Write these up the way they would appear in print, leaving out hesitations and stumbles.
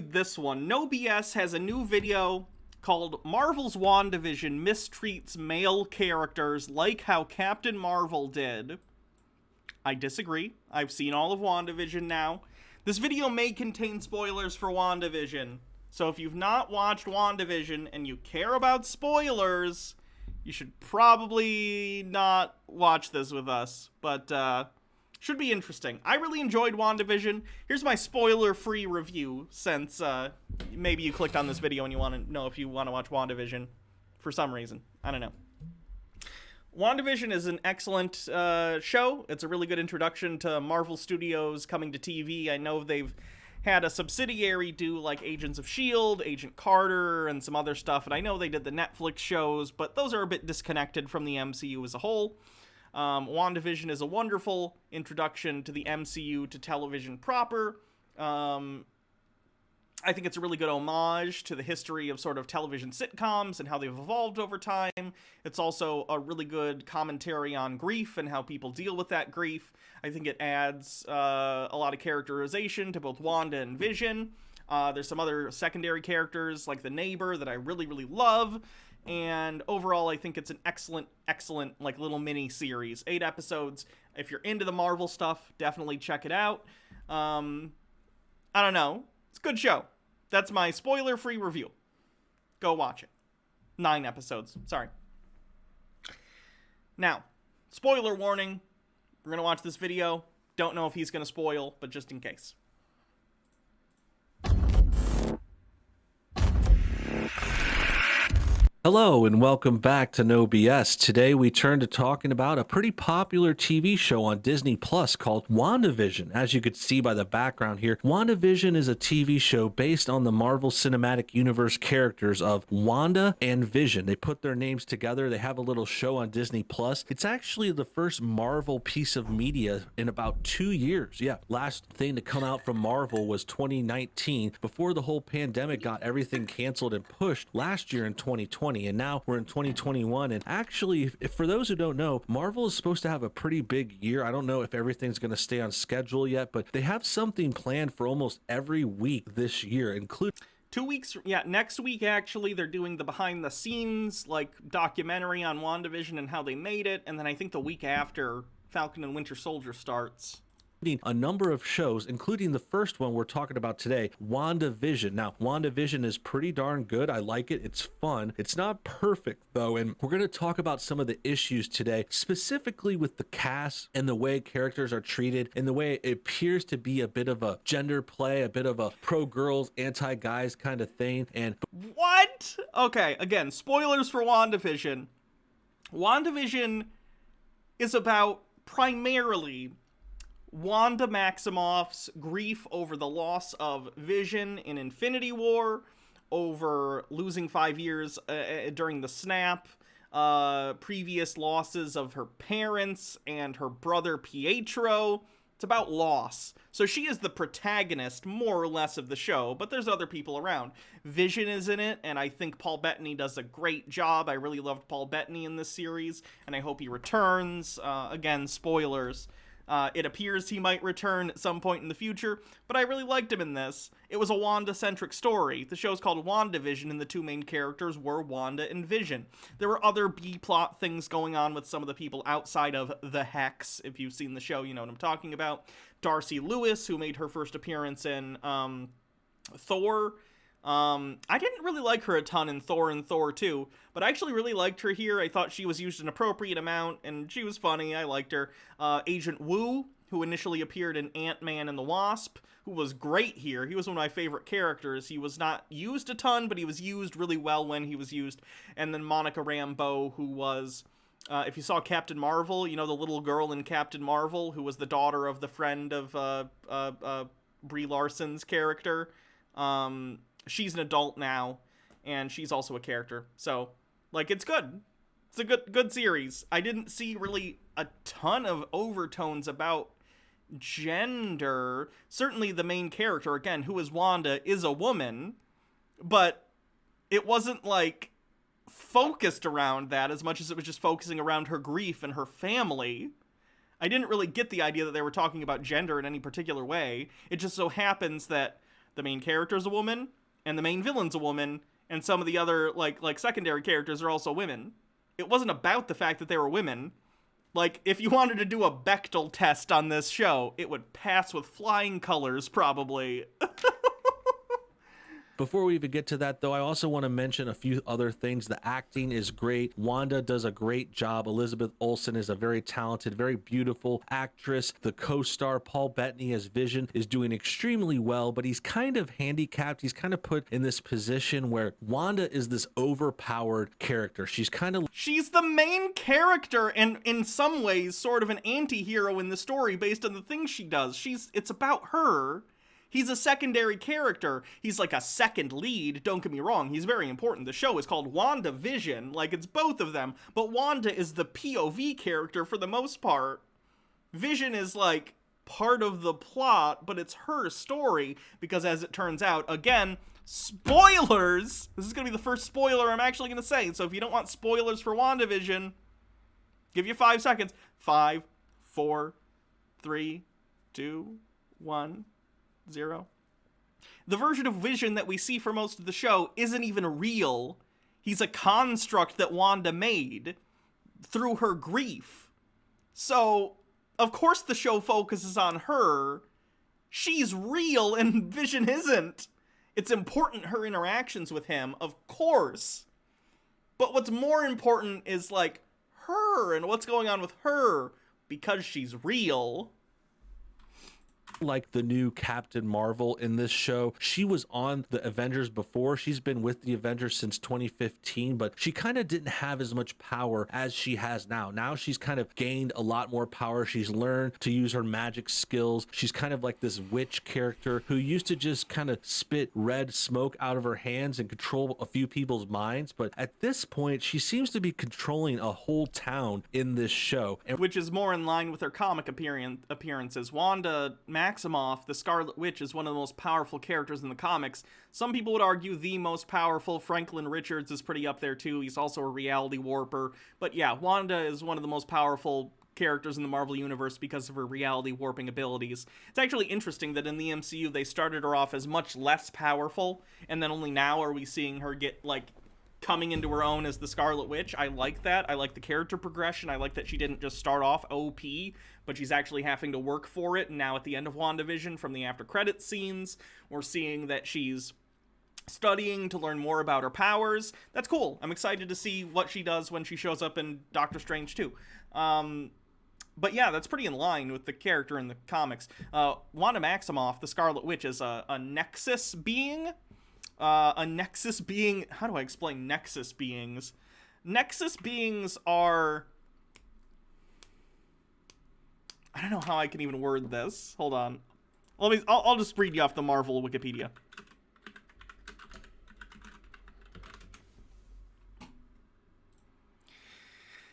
enjoyed this one. No BS has a new video called Marvel's WandaVision mistreats male characters like how Captain Marvel did. I disagree. I've seen all of WandaVision now. This video may contain spoilers for WandaVision. So if you've not watched WandaVision and you care about spoilers, you should probably not watch this with us. But, should be interesting. I really enjoyed WandaVision. Here's my spoiler-free review, since maybe you clicked on this video and you want to know if you want to watch WandaVision for some reason. I don't know. WandaVision is an excellent show. It's a really good introduction to Marvel Studios coming to TV. I know they've had a subsidiary do like Agents of S.H.I.E.L.D., Agent Carter, and some other stuff. And I know they did the Netflix shows, but those are a bit disconnected from the MCU as a whole. WandaVision is a wonderful introduction to the MCU, to television proper. I think it's a really good homage to the history of sort of television sitcoms and how they've evolved over time. It's also a really good commentary on grief and how people deal with that grief. I think it adds a lot of characterization to both Wanda and Vision. There's some other secondary characters like the neighbor that I really, really love. And overall, I think it's an excellent, like, little mini-series. 8 episodes. If you're into the Marvel stuff, definitely check it out. I don't know. It's a good show. That's my spoiler-free review. Go watch it. 9 episodes. Sorry. Now, spoiler warning. We're going to watch this video. Don't know if he's going to spoil, but just in case. Hello and welcome back to No BS. Today we turn to talking about a pretty popular TV show on Disney Plus called WandaVision. As you could see by the background here, WandaVision is a TV show based on the Marvel Cinematic Universe characters of Wanda and Vision. They put their names together. They have a little show on Disney Plus. It's actually the first Marvel piece of media in about 2 years. Yeah, last thing to come out from Marvel was 2019 before the whole pandemic got everything canceled and pushed last year in 2020. And now we're in 2021. And actually, if for those who don't know, Marvel is supposed to have a pretty big year. I don't know if everything's going to stay on schedule yet, but they have something planned for almost every week this year, including 2 weeks, yeah, next week, actually, they're doing the behind-the-scenes, like, documentary on WandaVision and how they made it, and then I think the week after, Falcon and Winter Soldier starts. A number of shows, including the first one we're talking about today, WandaVision. Now, WandaVision is pretty darn good. I like it. It's fun. It's not perfect, though, and we're going to talk about some of the issues today, specifically with the cast and the way characters are treated, and the way it appears to be a bit of a gender play, a bit of a pro-girls, anti-guys kind of thing. And what? Okay, again, spoilers for WandaVision. WandaVision is about primarily Wanda Maximoff's grief over the loss of Vision in Infinity War, over losing 5 years during the snap, previous losses of her parents and her brother Pietro. It's about loss. So she is the protagonist, more or less, of the show, but there's other people around. Vision is in it, and I think Paul Bettany does a great job. I really loved Paul Bettany in this series, and I hope he returns. Again, spoilers. It appears he might return at some point in the future, but I really liked him in this. It was a Wanda-centric story. The show's called WandaVision, and the two main characters were Wanda and Vision. There were other B-plot things going on with some of the people outside of the Hex. If you've seen the show, you know what I'm talking about. Darcy Lewis, who made her first appearance in Thor. I didn't really like her a ton in Thor and Thor 2, but I actually really liked her here. I thought she was used an appropriate amount, and she was funny. I liked her. Agent Wu, who initially appeared in Ant-Man and the Wasp, who was great here. He was one of my favorite characters. He was not used a ton, but he was used really well when he was used. And then Monica Rambeau, who was, if you saw Captain Marvel, you know, the little girl in Captain Marvel, who was the daughter of the friend of Brie Larson's character. She's an adult now, and she's also a character. So, like, it's good. It's a good series. I didn't see really a ton of overtones about gender. Certainly the main character, again, who is Wanda, is a woman, but it wasn't, like, focused around that as much as it was just focusing around her grief and her family. I didn't really get the idea that they were talking about gender in any particular way. It just so happens that the main character's a woman, and the main villain's a woman, and some of the other, like secondary characters are also women. It wasn't about the fact that they were women. Like, if you wanted to do a Bechdel test on this show, it would pass with flying colors, probably. Before we even get to that, though, I also want to mention a few other things. The acting is great. Wanda does a great job. Elizabeth Olsen is a very talented, very beautiful actress. The co-star Paul Bettany as Vision is doing extremely well, but he's kind of handicapped. He's kind of put in this position where Wanda is this overpowered character. She's the main character, and in some ways sort of an anti-hero in the story based on the things she does. It's about her. He's a secondary character. He's like a second lead, don't get me wrong. He's very important. The show is called WandaVision, like it's both of them. But Wanda is the POV character for the most part. Vision is like part of the plot, but it's her story. Because as it turns out, again, spoilers! This is going to be the first spoiler I'm actually going to say. So if you don't want spoilers for WandaVision, give you 5 seconds. 5, 4, 3, 2, 1... 0. The version of Vision that we see for most of the show isn't even real. He's a construct that Wanda made through her grief. So, of course the show focuses on her. She's real and Vision isn't. It's important her interactions with him, of course. But what's more important is, like, her and what's going on with her because she's real. Like the new Captain Marvel in this show. She was on the Avengers before. She's been with the Avengers since 2015, but she kind of didn't have as much power as she has now. Now she's kind of gained a lot more power. She's learned to use her magic skills. She's kind of like this witch character who used to just kind of spit red smoke out of her hands and control a few people's minds. But at this point, she seems to be controlling a whole town in this show. Which is more in line with her comic appearances. Wanda Maximoff, the Scarlet Witch, is one of the most powerful characters in the comics. Some people would argue the most powerful. Franklin Richards is pretty up there too. He's also a reality warper. But yeah, Wanda is one of the most powerful characters in the Marvel Universe because of her reality warping abilities. It's actually interesting that in the MCU they started her off as much less powerful, and then only now are we seeing her get, like, coming into her own as the Scarlet Witch. I like that. I like the character progression. I like that she didn't just start off OP, but she's actually having to work for it. And now at the end of WandaVision, from the after credits scenes, we're seeing that she's studying to learn more about her powers. That's cool. I'm excited to see what she does when she shows up in Doctor Strange 2. But yeah, that's pretty in line with the character in the comics. Wanda Maximoff, the Scarlet Witch, is a Nexus being. A Nexus being... How do I explain Nexus beings? Nexus beings are... I don't know how I can even word this. Hold on. I'll just read you off the Marvel Wikipedia.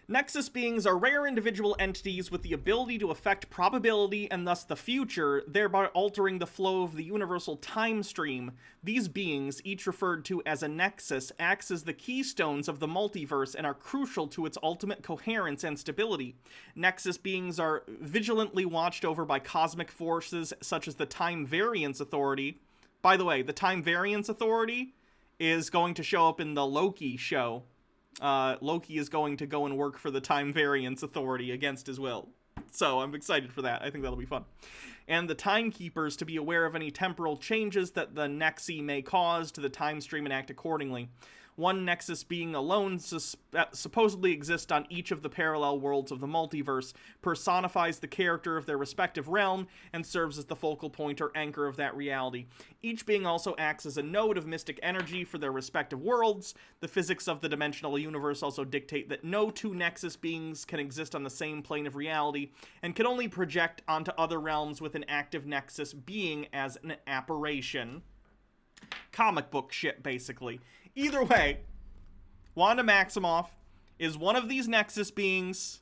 Nexus beings are rare individual entities with the ability to affect probability and thus the future, thereby altering the flow of the universal time stream. These beings, each referred to as a nexus, acts as the keystones of the multiverse and are crucial to its ultimate coherence and stability. Nexus beings are vigilantly watched over by cosmic forces such as the Time Variance Authority. By the way, the Time Variance Authority is going to show up in the Loki show. Loki is going to go and work for the Time Variance Authority against his will. So I'm excited for that. I think that'll be fun. And the Timekeepers to be aware of any temporal changes that the Nexi may cause to the time stream and act accordingly. One Nexus being alone supposedly exists on each of the parallel worlds of the multiverse, personifies the character of their respective realm, and serves as the focal point or anchor of that reality. Each being also acts as a node of mystic energy for their respective worlds. The physics of the dimensional universe also dictate that no two Nexus beings can exist on the same plane of reality, and can only project onto other realms with an active Nexus being as an apparition. Comic book shit, basically. Either way, Wanda Maximoff is one of these Nexus beings.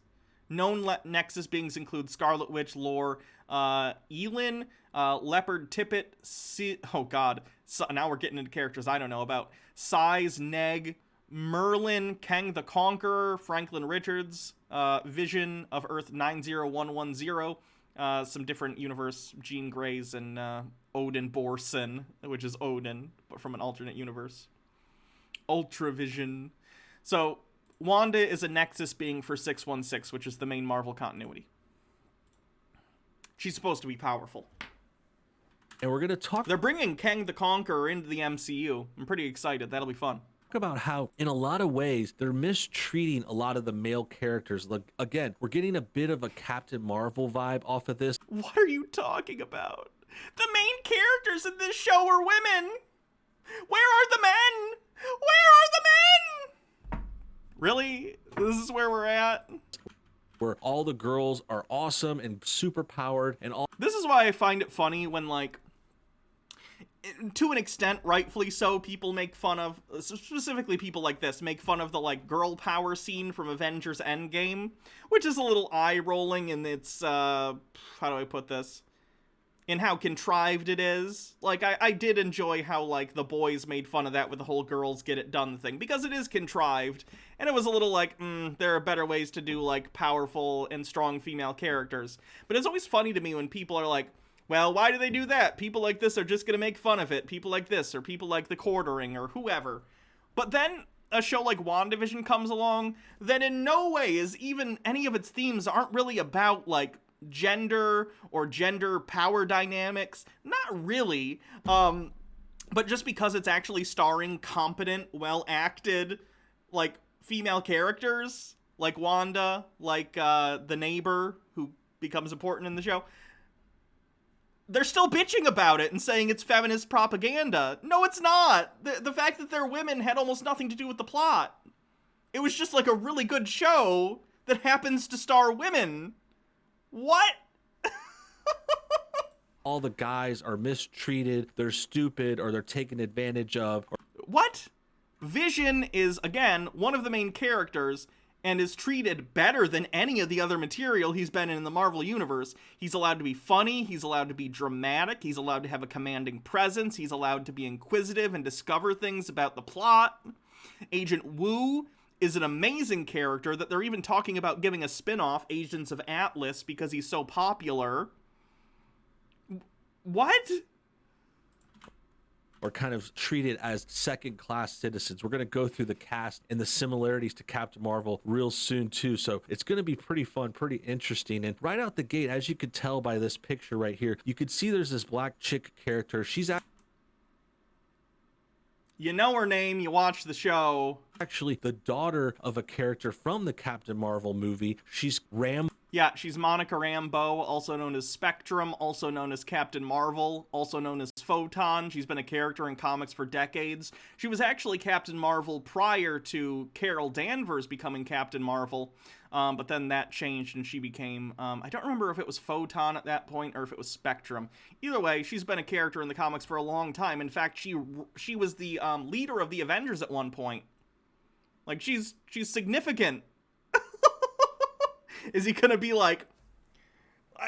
Known Nexus beings include Scarlet Witch lore, Elin, Leopard Tippet, now we're getting into characters I don't know about. Size, Neg, Merlin, Kang the Conqueror, Franklin Richards, Vision of Earth 90110, some different universe Jean Greys and Odin Borson, which is Odin, but from an alternate universe. Ultravision. So, Wanda is a Nexus being for 616, which is the main Marvel continuity. She's supposed to be powerful. And we're going to talk... They're bringing Kang the Conqueror into the MCU. I'm pretty excited. That'll be fun. About how in a lot of ways they're mistreating a lot of the male characters. Like, again, we're getting a bit of a Captain Marvel vibe off of this. What are you talking about? The main characters in this show are women. Where are the men? Where are the men? Really? This is where we're at? Where all the girls are awesome and super powered and all. This is why I find it funny when, like, to an extent, rightfully so, people make fun of, specifically people like this, make fun of the, like, girl power scene from Avengers Endgame, which is a little eye-rolling in its, how do I put this? In how contrived it is. Like, I did enjoy how, like, the boys made fun of that with the whole girls get it done thing, because it is contrived, and it was a little like, there are better ways to do, like, powerful and strong female characters. But it's always funny to me when people are like, well, why do they do that? People like this are just gonna make fun of it. People like this, or people like The Quartering, or whoever. But then a show like WandaVision comes along, that in no way is even any of its themes aren't really about, like, gender or gender power dynamics. Not really. But just because it's actually starring competent, well-acted, like, female characters, like Wanda, like the neighbor, who becomes important in the show, they're still bitching about it and saying it's feminist propaganda. No, it's not. The fact that they're women had almost nothing to do with the plot. It was just like a really good show that happens to star women. What? All the guys are mistreated, they're stupid, or they're taken advantage of. What? Vision is, again, one of the main characters, and is treated better than any of the other material he's been in the Marvel Universe. He's allowed to be funny, he's allowed to be dramatic, he's allowed to have a commanding presence, he's allowed to be inquisitive and discover things about the plot. Agent Wu is an amazing character that they're even talking about giving a spin-off, Agents of Atlas, because he's so popular. What? Or kind of treated as second-class citizens. We're going to go through the cast and the similarities to Captain Marvel real soon too, so it's going to be pretty fun, pretty interesting. And right out the gate, as you could tell by this picture right here, you could see there's this black chick character. She's you know her name, you watch the show. Actually the daughter of a character from the Captain Marvel movie. She's Rambeau. Yeah, she's Monica Rambeau, also known as Spectrum, also known as Captain Marvel, also known as Photon. She's been a character in comics for decades. She was actually Captain Marvel prior to Carol Danvers becoming Captain Marvel, but then that changed and she became, I don't remember if it was Photon at that point or if it was Spectrum. Either way, she's been a character in the comics for a long time. In fact, she was the leader of the Avengers at one point. Like, she's significant. Is he gonna be like...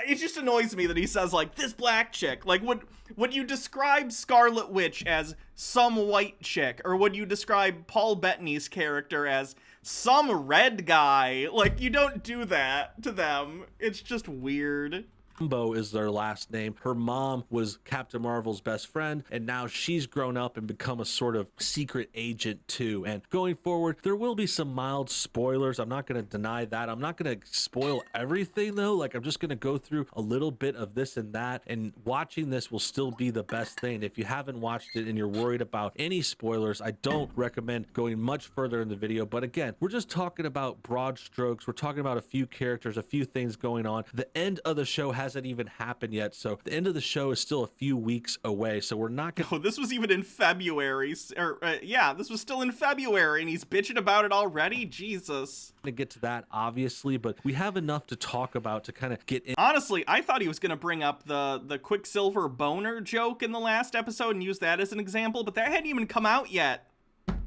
It just annoys me that he says, like, this black chick. Like, would you describe Scarlet Witch as some white chick? Or would you describe Paul Bettany's character as some red guy? Like, you don't do that to them. It's just weird. Rambeau is their last name. Her mom was Captain Marvel's best friend, and now she's grown up and become a sort of secret agent too. And going forward, there will be some mild spoilers. I'm not going to deny that. I'm not going to spoil everything though. Like, I'm just going to go through a little bit of this and that, and watching this will still be the best thing. If you haven't watched it and you're worried about any spoilers, I don't recommend going much further in the video. But again, we're just talking about broad strokes. We're talking about a few characters, a few things going on. The end of the show hasn't even happened yet, so the end of the show is still a few weeks away, so we're not gonna... Oh, this was even in February, or yeah, this was still in February, and he's bitching about it already? Jesus. To get to that, obviously, but we have enough to talk about to kind of get in. Honestly, I thought he was gonna bring up the Quicksilver boner joke in the last episode and use that as an example, but that hadn't even come out yet.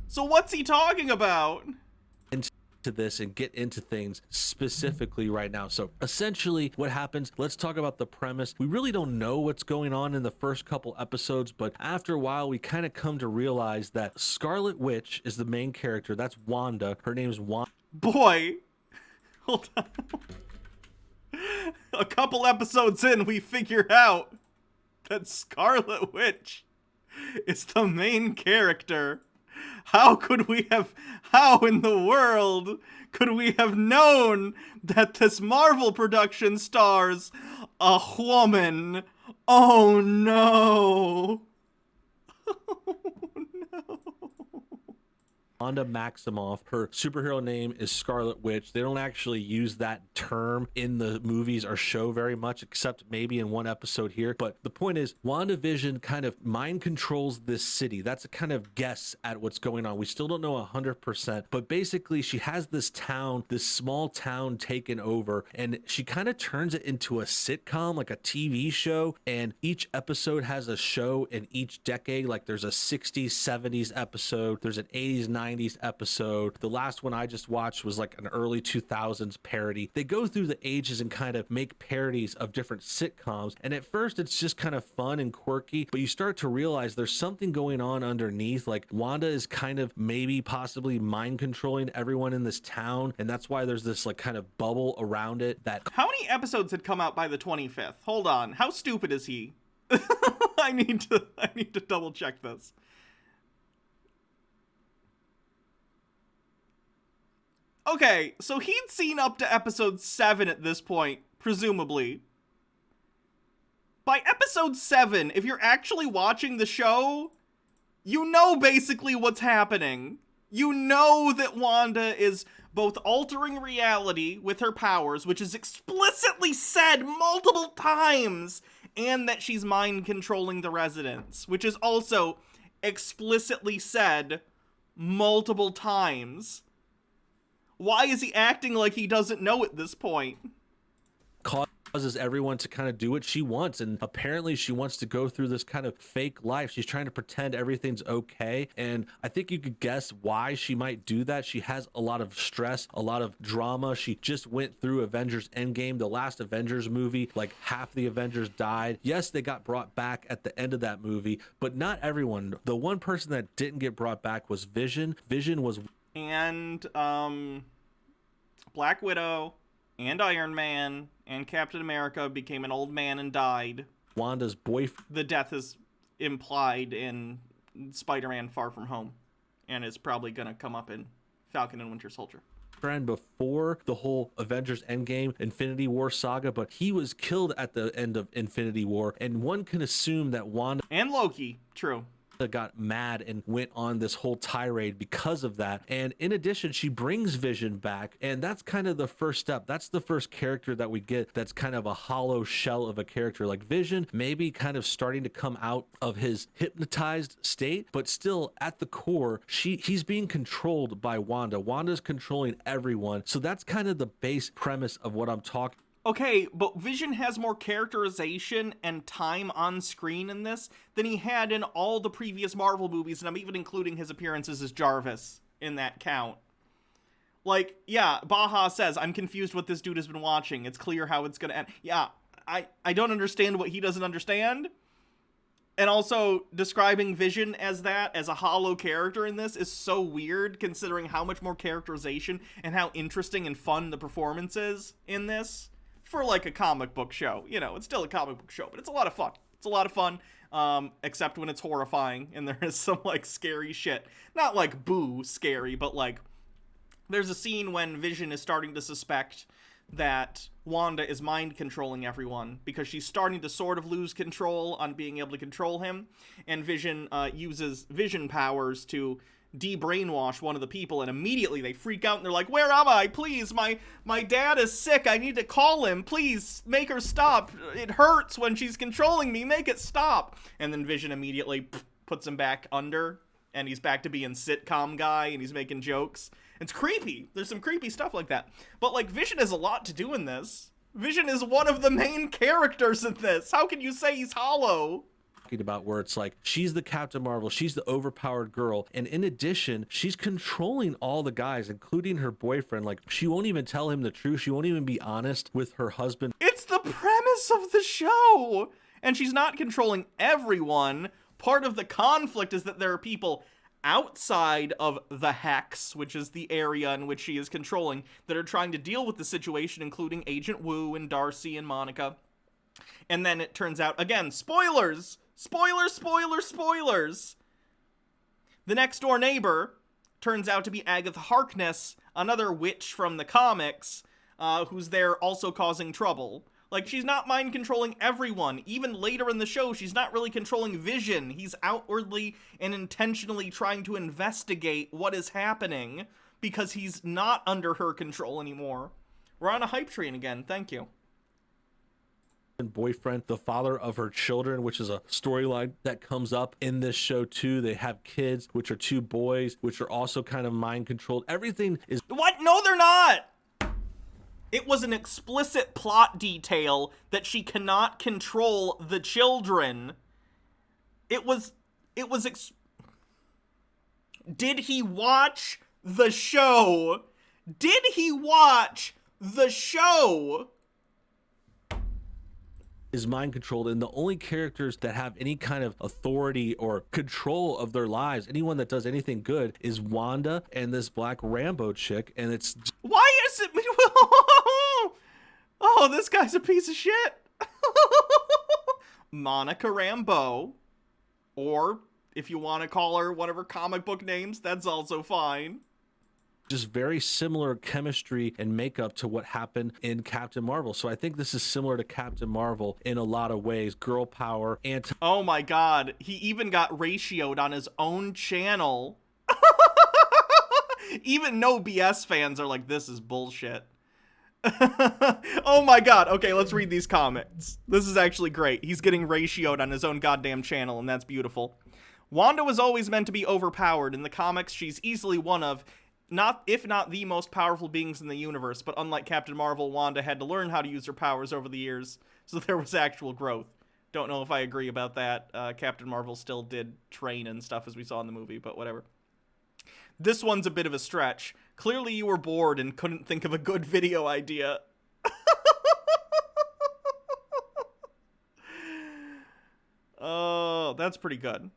So what's he talking about? To this and get into things specifically right now. So essentially what happens, let's talk about the premise. We really don't know what's going on in the first couple episodes, but after a while we kind of come to realize that Scarlet Witch is the main character. That's Wanda. Her name's Wanda. Boy, hold on. a couple episodes in, we figure out that Scarlet Witch is the main character. How in the world could we have known that this Marvel production stars a woman? Oh no. Wanda Maximoff, her superhero name is Scarlet Witch. They don't actually use that term in the movies or show very much, except maybe in one episode here. But the point is, WandaVision kind of mind controls this city. That's a kind of guess at what's going on. We still don't know 100%, but basically she has this town, this small town taken over, and she kind of turns it into a sitcom, like a TV show. And each episode has a show in each decade. Like there's a 60s, 70s episode, there's an 80s, 90s episode. The last one I just watched was like an early 2000s parody. They go through the ages and kind of make parodies of different sitcoms, and at first it's just kind of fun and quirky, but you start to realize there's something going on underneath. Like Wanda is kind of maybe possibly mind controlling everyone in this town, and that's why there's this like kind of bubble around it. That how many episodes had come out by the 25th? Hold on, how stupid is he? I need to double check this. Okay, so he'd seen up to episode 7 at this point, presumably. By episode 7, if you're actually watching the show, you know basically what's happening. You know that Wanda is both altering reality with her powers, which is explicitly said multiple times, and that she's mind controlling the residents, which is also explicitly said multiple times. Why is he acting like he doesn't know at this point? Causes everyone to kind of do what she wants, and apparently she wants to go through this kind of fake life. She's trying to pretend everything's okay, and I think you could guess why she might do that. She has a lot of stress, a lot of drama. She just went through Avengers Endgame, the last Avengers movie. Like half the Avengers died. Yes, they got brought back at the end of that movie, but not everyone. The one person that didn't get brought back was Vision. Vision was... And Black Widow and Iron Man and Captain America became an old man and died. Wanda's boyfriend. The death is implied in Spider-Man Far From Home, and is probably gonna come up in Falcon and Winter Soldier. Before the whole Avengers Endgame Infinity War saga, but he was killed at the end of Infinity War, and one can assume that Wanda and Loki, true, got mad and went on this whole tirade because of that. And in addition, she brings Vision back, and that's kind of the first step. That's the first character that we get that's kind of a hollow shell of a character. Like Vision maybe kind of starting to come out of his hypnotized state, but still at the core he's being controlled by Wanda. Wanda's controlling everyone. So that's kind of the base premise of what I'm talking. Okay, but Vision has more characterization and time on screen in this than he had in all the previous Marvel movies, and I'm even including his appearances as Jarvis in that count. Like, yeah, Baja says, I'm confused what this dude has been watching. It's clear how it's gonna end. Yeah, I don't understand what he doesn't understand. And also, describing Vision as that, as a hollow character in this, is so weird, considering how much more characterization and how interesting and fun the performance is in this. For like a comic book show, you know, it's still a comic book show, but it's a lot of fun. It's a lot of fun, except when it's horrifying and there is some like scary shit. Not like boo scary, but like there's a scene when Vision is starting to suspect that Wanda is mind controlling everyone because she's starting to sort of lose control on being able to control him, and Vision uses Vision powers to de-brainwash one of the people, and immediately they freak out and they're like, where am I? Please, my dad is sick. I need to call him. Please make her stop. It hurts when she's controlling me. Make it stop. And then Vision immediately puts him back under, and he's back to being sitcom guy, and he's making jokes. It's creepy. There's some creepy stuff like that. But like, Vision has a lot to do in this. Vision is one of the main characters in this. How can you say he's hollow? About where it's like she's the Captain Marvel, she's the overpowered girl, and in addition she's controlling all the guys, including her boyfriend. Like, she won't even tell him the truth. She won't even be honest with her husband. It's the premise of the show, and she's not controlling everyone. Part of the conflict is that there are people outside of the Hex, which is the area in which she is controlling, that are trying to deal with the situation, including Agent Wu and Darcy and Monica. And then it turns out, again, spoilers! Spoilers, spoilers, spoilers! The next door neighbor turns out to be Agatha Harkness, another witch from the comics, who's there also causing trouble. Like, she's not mind controlling everyone. Even later in the show, she's not really controlling Vision. He's outwardly and intentionally trying to investigate what is happening because he's not under her control anymore. We're on a hype train again. Thank you. Boyfriend, the father of her children, which is a storyline that comes up in this show too. They have kids, which are two boys, which are also kind of mind controlled. Everything is... What? No, they're not! It was an explicit plot detail that she cannot control the children. Did he watch the show? Did he watch the show? Is mind controlled, and the only characters that have any kind of authority or control of their lives, anyone that does anything good, is Wanda and this black Rambeau chick. And it's... Why is it... Oh, this guy's a piece of shit. Monica Rambeau, or if you want to call her one of her comic book names, that's also fine. Just very similar chemistry and makeup to what happened in Captain Marvel. So I think this is similar to Captain Marvel in a lot of ways. Girl power, Oh my god, he even got ratioed on his own channel. Even No BS fans are like, this is bullshit. Oh my god, okay, let's read these comments. This is actually great. He's getting ratioed on his own goddamn channel, and that's beautiful. Wanda was always meant to be overpowered. In the comics, she's easily one of... if not the most powerful beings in the universe, but unlike Captain Marvel, Wanda had to learn how to use her powers over the years, so there was actual growth. Don't know if I agree about that. Captain Marvel still did train and stuff, as we saw in the movie, but whatever. This one's a bit of a stretch. Clearly you were bored and couldn't think of a good video idea. Oh, that's pretty good.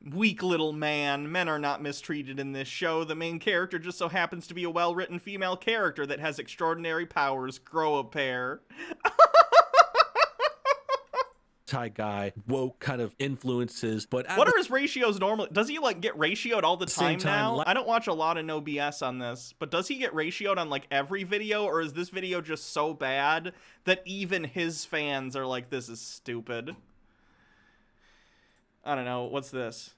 Weak little man. Men are not mistreated in this show. The main character just so happens to be a well-written female character that has extraordinary powers. Grow a pair. Guy, woke kind of influences, but what are his ratios normally? Does he like get ratioed all the time now? I don't watch a lot of No BS on this, but does he get ratioed on like every video, or is this video just so bad that even his fans are like, this is stupid? I don't know. What's this?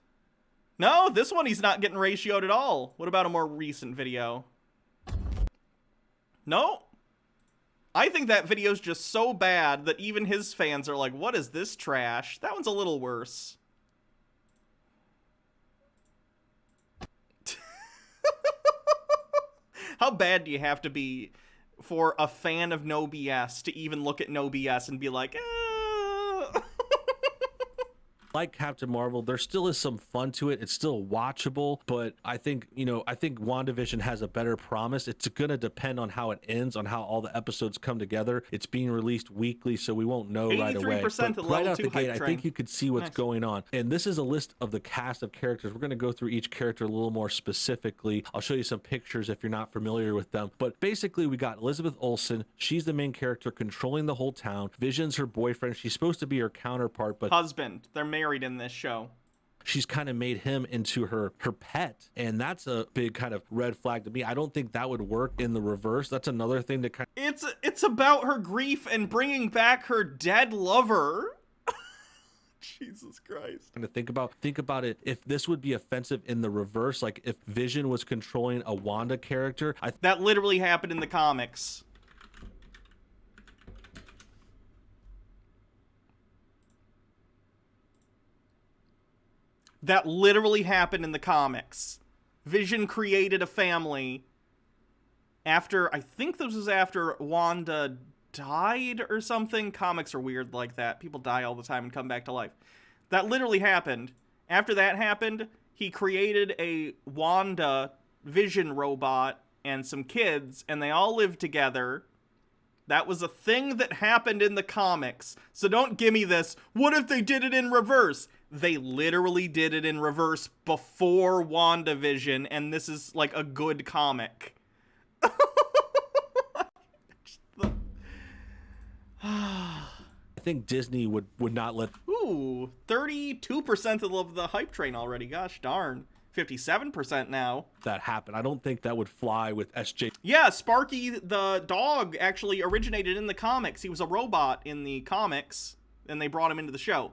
No, this one he's not getting ratioed at all. What about a more recent video? No. I think that video's just so bad that even his fans are like, what is this trash? That one's a little worse. How bad do you have to be for a fan of No BS to even look at No BS and be like, Like Captain Marvel, there still is some fun to it. It's still watchable, but I think WandaVision has a better promise. It's going to depend on how it ends, on how all the episodes come together. It's being released weekly, so we won't know right away. 83% But right out the gate, I think you could see what's going on. And this is a list of the cast of characters. We're going to go through each character a little more specifically. I'll show you some pictures if you're not familiar with them. But basically, we got Elizabeth Olsen. She's the main character controlling the whole town. Vision's her boyfriend. She's supposed to be her counterpart, but... husband. They're married in this show. She's kind of made him into her pet, and that's a big kind of red flag to me. I don't think that would work in the reverse. That's another thing to kind of... It's about her grief and bringing back her dead lover. Jesus Christ. And to think about it, if this would be offensive in the reverse, like if Vision was controlling a Wanda character. That literally happened in the comics. That literally happened in the comics. Vision created a family after, I think this was after Wanda died or something. Comics are weird like that. People die all the time and come back to life. That literally happened. After that happened, he created a Wanda Vision robot and some kids, and they all lived together. That was a thing that happened in the comics. So don't give me this, what if they did it in reverse? they literally did it in reverse before WandaVision, and this is like a good comic. I think Disney would not let. Ooh, 32% of the hype train already. Gosh darn. 57% now. That happen. I don't think that would fly with SJ. Yeah, Sparky the dog actually originated in the comics. He was a robot in the comics, and they brought him into the show.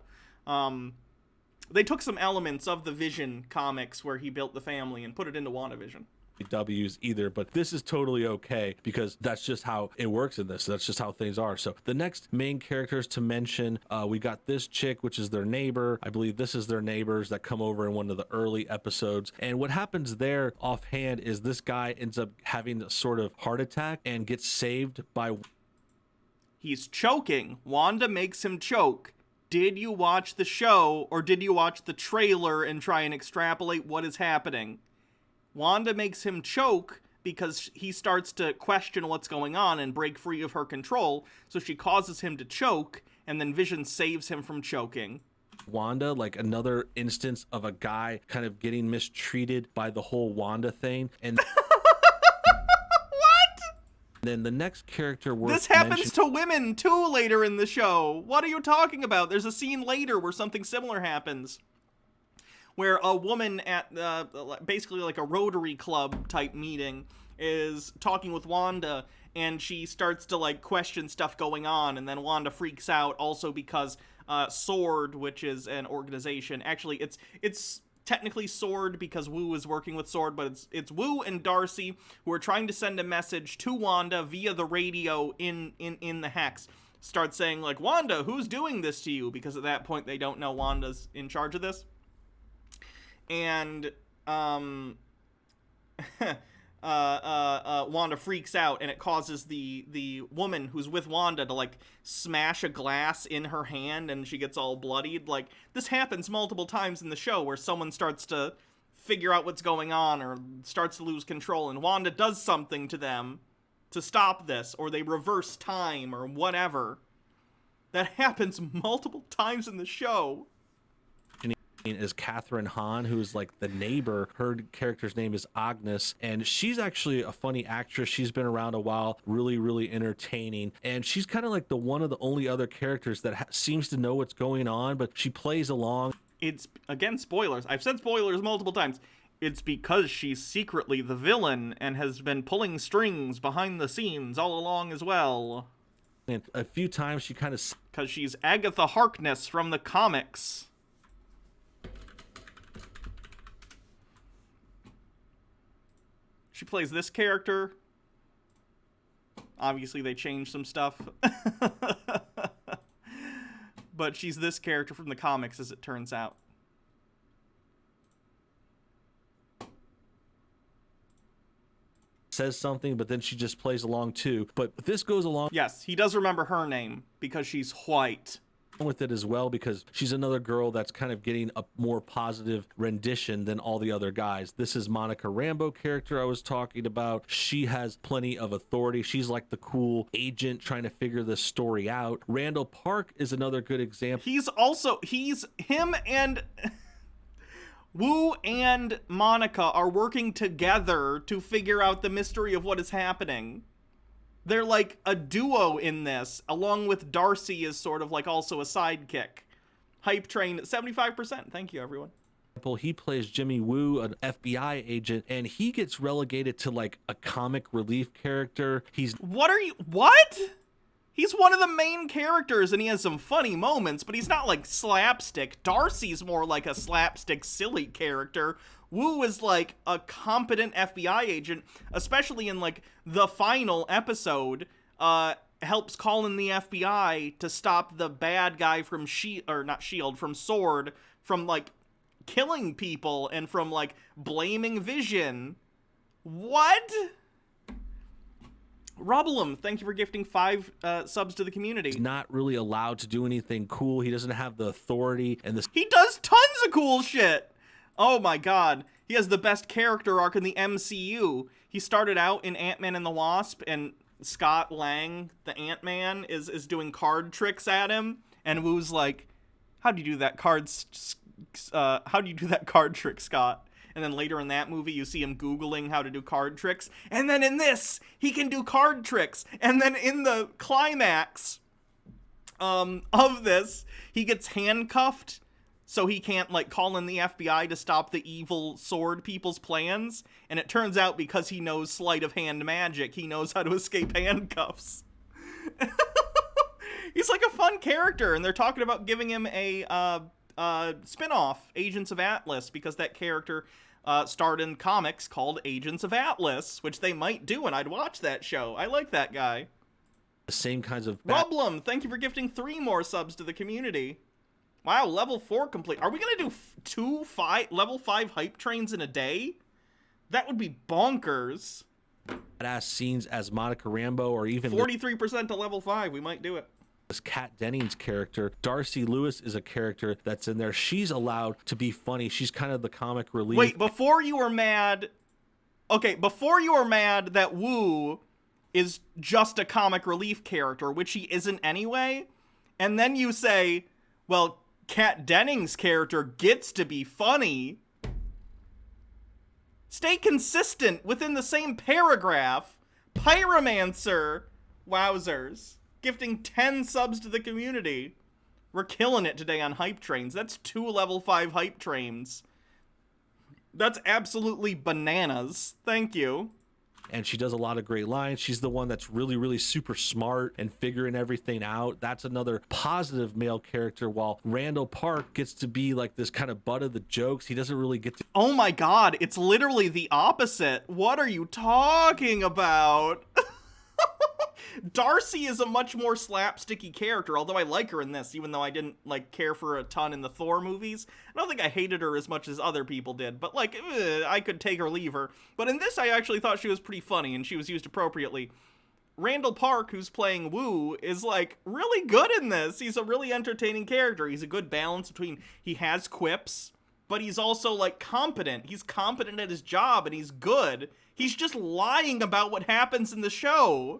They took some elements of the Vision comics where he built the family and put it into WandaVision. W's either, but this is totally okay because that's just how it works in this. That's just how things are. So the next main characters to mention, we got this chick, which is their neighbor. I believe this is their neighbors that come over in one of the early episodes. And what happens there offhand is this guy ends up having a sort of heart attack and gets saved by... He's choking. Wanda makes him choke. Did you watch the show, or did you watch the trailer and try and extrapolate what is happening? Wanda makes him choke because he starts to question what's going on and break free of her control, so she causes him to choke, and then Vision saves him from choking. Wanda, like another instance of a guy kind of getting mistreated by the whole Wanda thing. And then the next character this happens to women too later in the show. What are you talking about? There's a scene later where something similar happens, where a woman at basically like a Rotary Club type meeting is talking with Wanda, and she starts to like question stuff going on, and then Wanda freaks out also because SWORD, which is an organization, actually it's technically SWORD because Wu is working with SWORD, but it's Wu and Darcy who are trying to send a message to Wanda via the radio in the Hex. Start saying like, Wanda, who's doing this to you? Because at that point they don't know Wanda's in charge of this. And Wanda freaks out, and it causes the woman who's with Wanda to like smash a glass in her hand, and she gets all bloodied. Like, this happens multiple times in the show where someone starts to figure out what's going on or starts to lose control, and Wanda does something to them to stop this, or they reverse time or whatever. That happens multiple times in the show. Is Catherine Hahn, who's like the neighbor. Her character's name is Agnes, and she's actually a funny actress. She's been around a while, really entertaining, and she's kind of like the one of the only other characters that seems to know what's going on, but she plays along. It's, again, spoilers. I've said spoilers multiple times. It's because she's secretly the villain and has been pulling strings behind the scenes all along as well. And a few times she kind of... Because she's Agatha Harkness from the comics. She plays this character. Obviously, they changed some stuff. But she's this character from the comics, as it turns out. Says something, but then she just plays along too. But this goes along... Yes, he does remember her name because she's white. With it as well, because she's another girl that's kind of getting a more positive rendition than all the other guys. This is Monica Rambeau character I was talking about. She has plenty of authority. She's like the cool agent trying to figure this story out. Randall Park is another good example. Him and Wu and Monica are working together to figure out the mystery of what is happening. They're like a duo in this, along with Darcy is sort of like also a sidekick. Hype train at 75%. Thank you, everyone. He plays Jimmy Woo, an FBI agent, and he gets relegated to like a comic relief character. What? He's one of the main characters, and he has some funny moments, but he's not like slapstick. Darcy's more like a slapstick, silly character. Wu is like a competent FBI agent, especially in like the final episode, helps call in the FBI to stop the bad guy from from SWORD, from like killing people and from like blaming Vision. What? Rubblum, thank you for gifting 5 subs to the community. He's not really allowed to do anything cool. He doesn't have the authority and the... He does tons of cool shit! Oh my god. He has the best character arc in the MCU. He started out in Ant-Man and the Wasp, and Scott Lang, the Ant-Man, is doing card tricks at him, and Wu's like, how'd you do that card how do you do that card trick, Scott? And then later in that movie, you see him Googling how to do card tricks. And then in this, he can do card tricks. And then in the climax of this, he gets handcuffed so he can't, like, call in the FBI to stop the evil sword people's plans. And it turns out because he knows sleight of hand magic, he knows how to escape handcuffs. He's like a fun character, and they're talking about giving him a spin-off, Agents of Atlas, because that character starred in comics called Agents of Atlas, which they might do, and I'd watch that show. I like that guy. The same kinds of... Rublum, thank you for gifting 3 more subs to the community. Wow, level 4 complete. Are we going to do 2 level 5 hype trains in a day? That would be bonkers. Badass scenes as Monica Rambeau, or even 43% to level 5. We might do it. This Kat Dennings character. Darcy Lewis is a character that's in there. She's allowed to be funny. She's kind of the comic relief. Wait, before you were mad... Okay, before you were mad that Wu is just a comic relief character, which he isn't anyway, and then you say, well, Kat Dennings' character gets to be funny. Stay consistent within the same paragraph. Pyromancer. Wowzers. Gifting 10 subs to the community. We're killing it today on hype trains. That's 2 level 5 hype trains. That's absolutely bananas. Thank you. And she does a lot of great lines. She's the one that's really, really super smart and figuring everything out. That's another positive male character, while Randall Park gets to be like this kind of butt of the jokes. He doesn't really get to... Oh my god, it's literally the opposite. What are you talking about? Darcy is a much more slapsticky character, although I like her in this, even though I didn't, like, care for her a ton in the Thor movies. I don't think I hated her as much as other people did, but, like, I could take or leave her. But in this, I actually thought she was pretty funny, and she was used appropriately. Randall Park, who's playing Wu, is, like, really good in this. He's a really entertaining character. He's a good balance between, he has quips, but he's also, like, competent. He's competent at his job, and he's good. He's just lying about what happens in the show.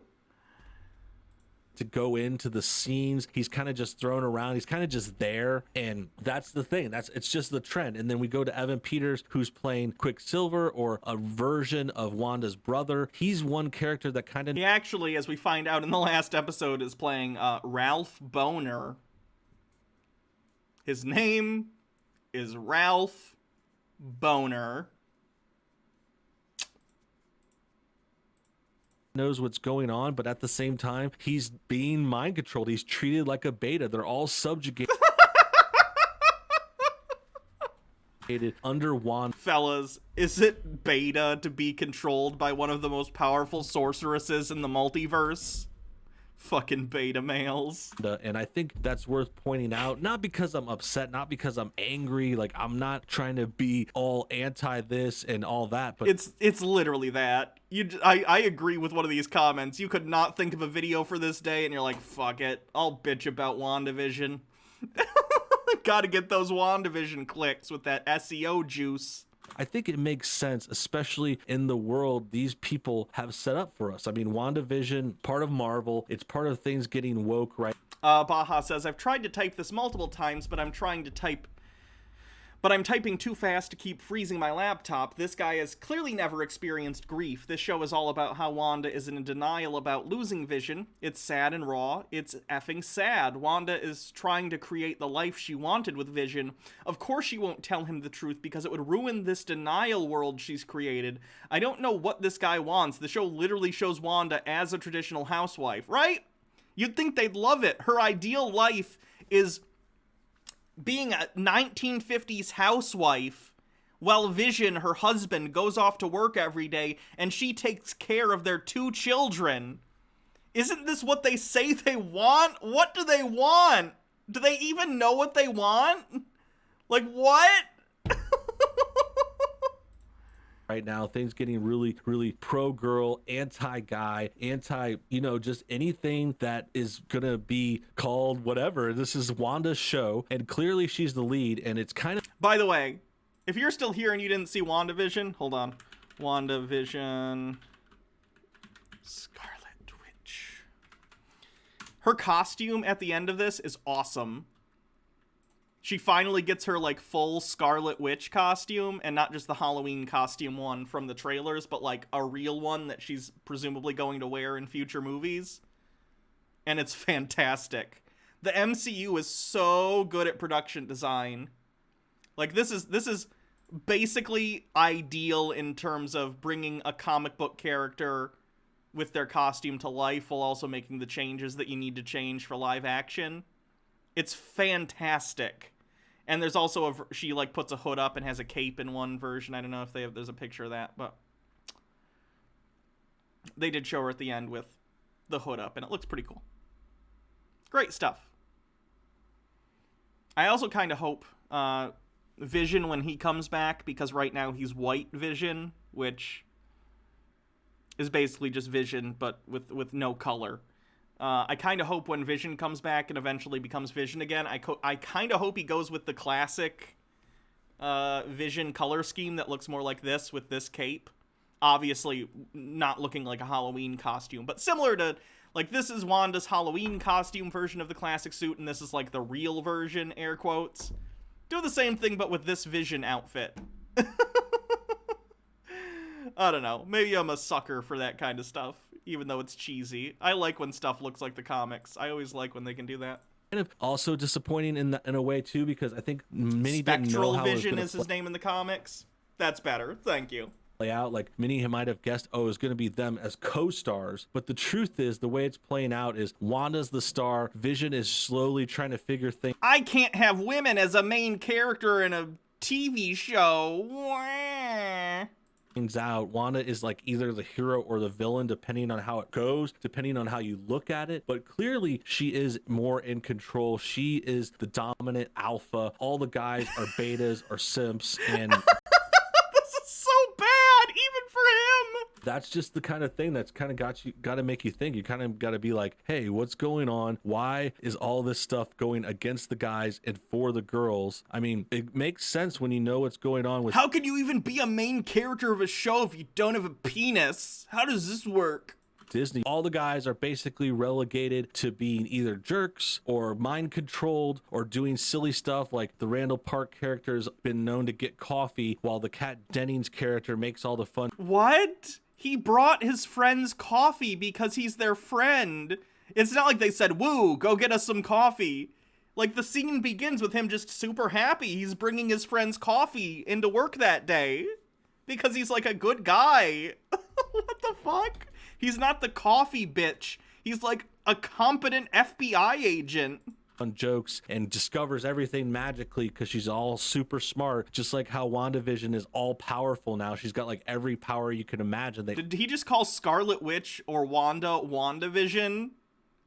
To go into the scenes, he's kind of just thrown around, he's kind of just there, and that's the thing, it's just the trend. And then we go to Evan Peters, who's playing Quicksilver, or a version of Wanda's brother. He's one character that kind of... He actually, as we find out in the last episode, is playing Ralph Boner. His name is Ralph Boner. Knows what's going on, but at the same time, he's being mind controlled. He's treated like a beta. They're all subjugated under Wanda. Fellas, is it beta to be controlled by one of the most powerful sorceresses in the multiverse? Fucking beta males. And I think that's worth pointing out, not because I'm upset, not because I'm angry, like I'm not trying to be all anti this and all that, but it's literally that. I agree with one of these comments. You could not think of a video for this day and you're like, fuck it, I'll bitch about WandaVision. Gotta get those WandaVision clicks with that SEO juice. I think it makes sense, especially in the world these people have set up for us. I mean, WandaVision, part of Marvel, it's part of things getting woke, right? Baha says, I've tried to type this multiple times, but I'm typing too fast to keep freezing my laptop. This guy has clearly never experienced grief. This show is all about how Wanda is in denial about losing Vision. It's sad and raw. It's effing sad. Wanda is trying to create the life she wanted with Vision. Of course she won't tell him the truth because it would ruin this denial world she's created. I don't know what this guy wants. The show literally shows Wanda as a traditional housewife, right? You'd think they'd love it. Her ideal life is being a 1950s housewife while Vision, her husband, goes off to work every day and she takes care of their 2 children. Isn't this what they say they want? What do they want? Do they even know what they want? Like, what? Right now, things getting really, really pro-girl, anti-guy, just anything that is gonna be called whatever. This is Wanda's show, and clearly she's the lead, and it's kind of... By the way, if you're still here and you didn't see WandaVision, hold on. WandaVision... Scarlet Witch. Her costume at the end of this is awesome. She finally gets her, like, full Scarlet Witch costume, and not just the Halloween costume one from the trailers, but, like, a real one that she's presumably going to wear in future movies. And it's fantastic. The MCU is so good at production design. Like, this is basically ideal in terms of bringing a comic book character with their costume to life while also making the changes that you need to change for live action. It's fantastic. And there's also she like puts a hood up and has a cape in one version. I don't know if there's a picture of that, but they did show her at the end with the hood up, and it looks pretty cool. Great stuff. I also kind of hope Vision, when he comes back, because right now he's White Vision, which is basically just Vision, but with no color. I kind of hope when Vision comes back and eventually becomes Vision again, I kind of hope he goes with the classic Vision color scheme that looks more like this with this cape. Obviously, not looking like a Halloween costume, but similar to, like, this is Wanda's Halloween costume version of the classic suit, and this is, like, the real version, air quotes. Do the same thing, but with this Vision outfit. I don't know. Maybe I'm a sucker for that kind of stuff, even though it's cheesy. I like when stuff looks like the comics. I always like when they can do that. Kind of also disappointing in a way, too, because I think many didn't know how Vision is his name in the comics. That's better. Thank you. Play out. Like, many might have guessed, oh, it's going to be them as co-stars, but the truth is, the way it's playing out is Wanda's the star, Vision is slowly trying to figure things. I can't have women as a main character in a TV show. Wah. Things out. Wanda is like either the hero or the villain, depending on how it goes, depending on how you look at it. But clearly, she is more in control. She is the dominant alpha. All the guys are betas or simps, and that's just the kind of thing that's kind of got to make you think. You kind of got to be like, hey, what's going on? Why is all this stuff going against the guys and for the girls? I mean, it makes sense when you know what's going on with. How can you even be a main character of a show if you don't have a penis? How does this work? Disney, all the guys are basically relegated to being either jerks or mind controlled or doing silly stuff, like the Randall Park character has been known to get coffee while the Kat Dennings character makes all the fun. What? He brought his friends coffee because he's their friend. It's not like they said, woo, go get us some coffee. Like, the scene begins with him just super happy. He's bringing his friends coffee into work that day because he's like a good guy. What the fuck? He's not the coffee bitch. He's like a competent FBI agent. On jokes and discovers everything magically because she's all super smart, just like how WandaVision is all powerful now. She's got like every power you can imagine. Did he just call Scarlet Witch or WandaVision?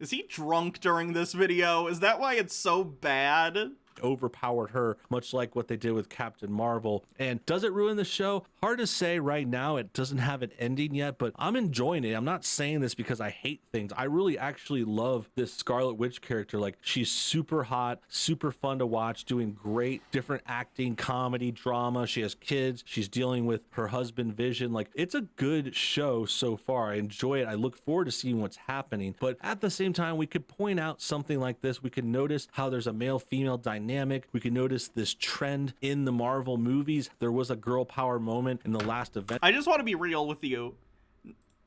Is he drunk during this video? Is that why it's so bad? Overpowered her, much like what they did with Captain Marvel. And does it ruin the show? Hard to say right now. It doesn't have an ending yet, but I'm enjoying it. I'm not saying this because I hate things. I really actually love this Scarlet Witch character. Like, she's super hot, super fun to watch, doing great different acting, comedy, drama. She has kids. She's dealing with her husband Vision. Like, it's a good show so far. I enjoy it. I look forward to seeing what's happening. But at the same time, we could point out something like this. We can notice how there's a male-female dynamic. We can notice this trend in the Marvel movies. There was a girl power moment in the last event. I just want to be real with you.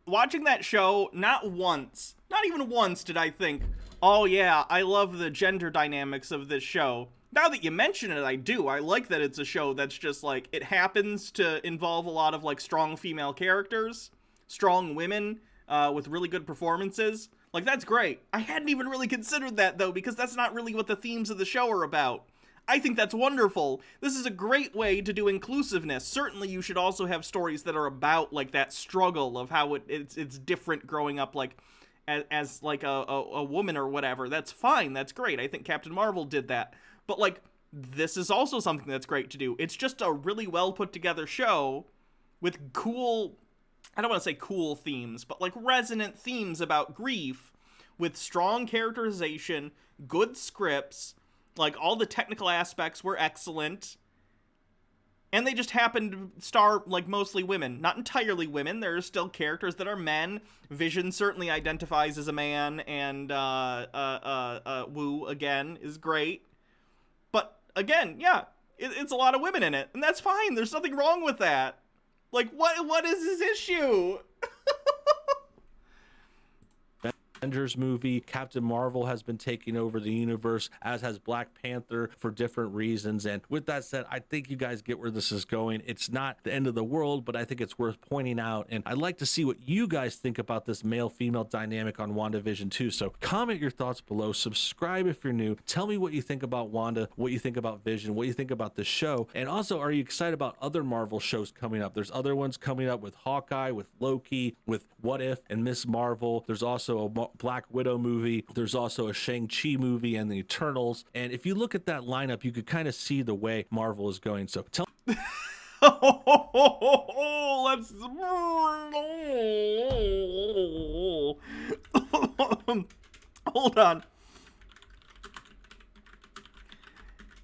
Watching that show, not even once did I think, oh yeah, I love the gender dynamics of this show. Now that you mention it, I do. I like that it's a show that's just like, it happens to involve a lot of like strong female characters, strong women with really good performances. Like, that's great. I hadn't even really considered that, though, because that's not really what the themes of the show are about. I think that's wonderful. This is a great way to do inclusiveness. Certainly, you should also have stories that are about, like, that struggle of how it's different growing up, like, as like, a woman or whatever. That's fine. That's great. I think Captain Marvel did that. But, like, this is also something that's great to do. It's just a really well-put-together show with cool... I don't want to say cool themes, but like resonant themes about grief with strong characterization, good scripts, like all the technical aspects were excellent. And they just happened to star like mostly women, not entirely women. There are still characters that are men. Vision certainly identifies as a man, and Wu again is great. But again, yeah, it's a lot of women in it, and that's fine. There's nothing wrong with that. Like, what is his issue? Avengers movie. Captain Marvel has been taking over the universe, as has Black Panther, for different reasons. And with that said, I think you guys get where this is going. It's not the end of the world, but I think it's worth pointing out. And I'd like to see what you guys think about this male-female dynamic on WandaVision too. So comment your thoughts below. Subscribe if you're new. Tell me what you think about Wanda, what you think about Vision, what you think about the show. And also, are you excited about other Marvel shows coming up? There's other ones coming up with Hawkeye, with Loki, with What If and Miss Marvel. There's also a Black Widow movie. There's also a Shang-Chi movie and the Eternals. And if you look at that lineup, you could kind of see the way Marvel is going. So tell let's hold on.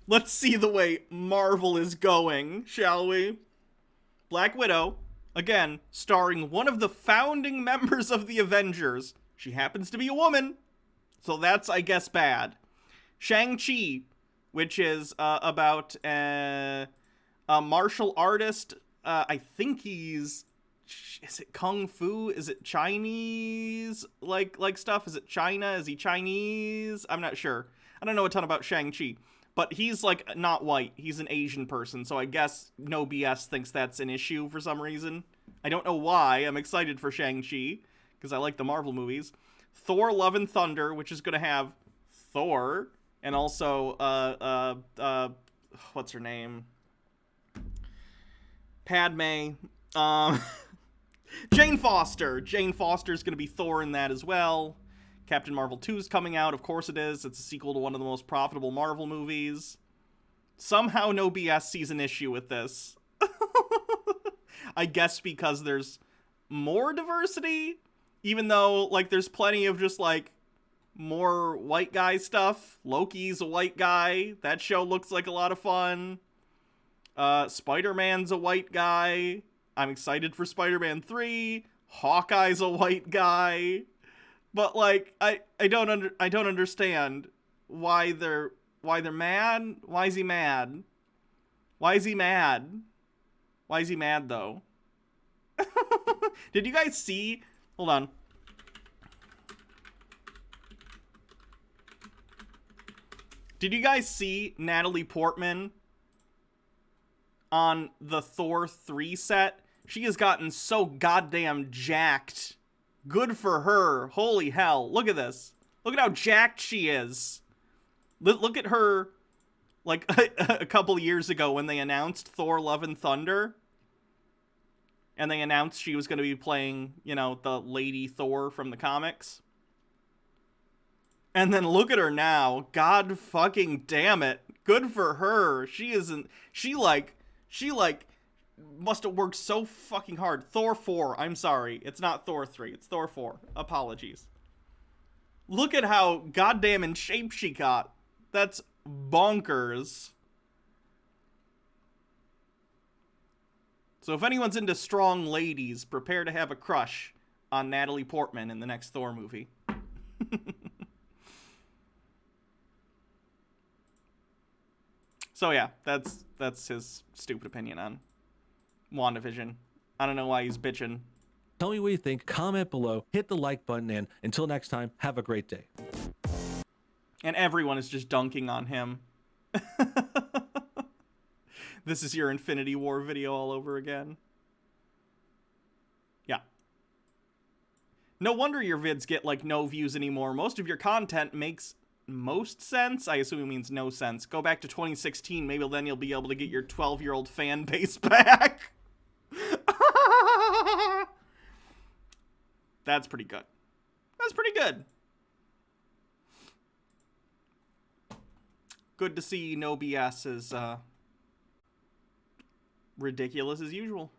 Let's see the way Marvel is going, shall we? Black Widow, again, starring one of the founding members of the Avengers. She happens to be a woman, so that's, I guess, bad. Shang-Chi, which is about a martial artist. I think he's... Is it Kung Fu? Is it Chinese? Like stuff? Is it China? Is he Chinese? I'm not sure. I don't know a ton about Shang-Chi. But he's, like, not white. He's an Asian person, so I guess No BS thinks that's an issue for some reason. I don't know why. I'm excited for Shang-Chi, because I like the Marvel movies. Thor Love and Thunder, which is going to have Thor, and also, what's her name? Padme. Jane Foster. Jane Foster's going to be Thor in that as well. Captain Marvel 2 is coming out. Of course it is. It's a sequel to one of the most profitable Marvel movies. Somehow No BS sees an issue with this. I guess because there's more diversity, even though, like, there's plenty of just, like, more white guy stuff. Loki's a white guy. That show looks like a lot of fun. Spider-Man's a white guy. I'm excited for Spider-Man 3. Hawkeye's a white guy. But, like, I don't understand why they're mad. Why is he mad? Why is he mad? Why is he mad, though? Did you guys see? Hold on. Did you guys see Natalie Portman on the Thor 3 set? She has gotten so goddamn jacked. Good for her. Holy hell. Look at this. Look at how jacked she is. Look at her, like, a couple years ago when they announced Thor Love and Thunder. And they announced she was going to be playing, you know, the Lady Thor from the comics. And then look at her now. God fucking damn it. Good for her. She must have worked so fucking hard. Thor 4. I'm sorry. It's not Thor 3. It's Thor 4. Apologies. Look at how goddamn in shape she got. That's bonkers. So if anyone's into strong ladies, prepare to have a crush on Natalie Portman in the next Thor movie. So yeah, that's his stupid opinion on WandaVision. I don't know why he's bitching. Tell me what you think. Comment below. Hit the like button. And until next time, have a great day. And everyone is just dunking on him. This is your Infinity War video all over again. Yeah. No wonder your vids get, like, no views anymore. Most of your content makes most sense. I assume it means no sense. Go back to 2016. Maybe then you'll be able to get your 12-year-old fan base back. That's pretty good. That's pretty good. Good to see No BS is ridiculous as usual.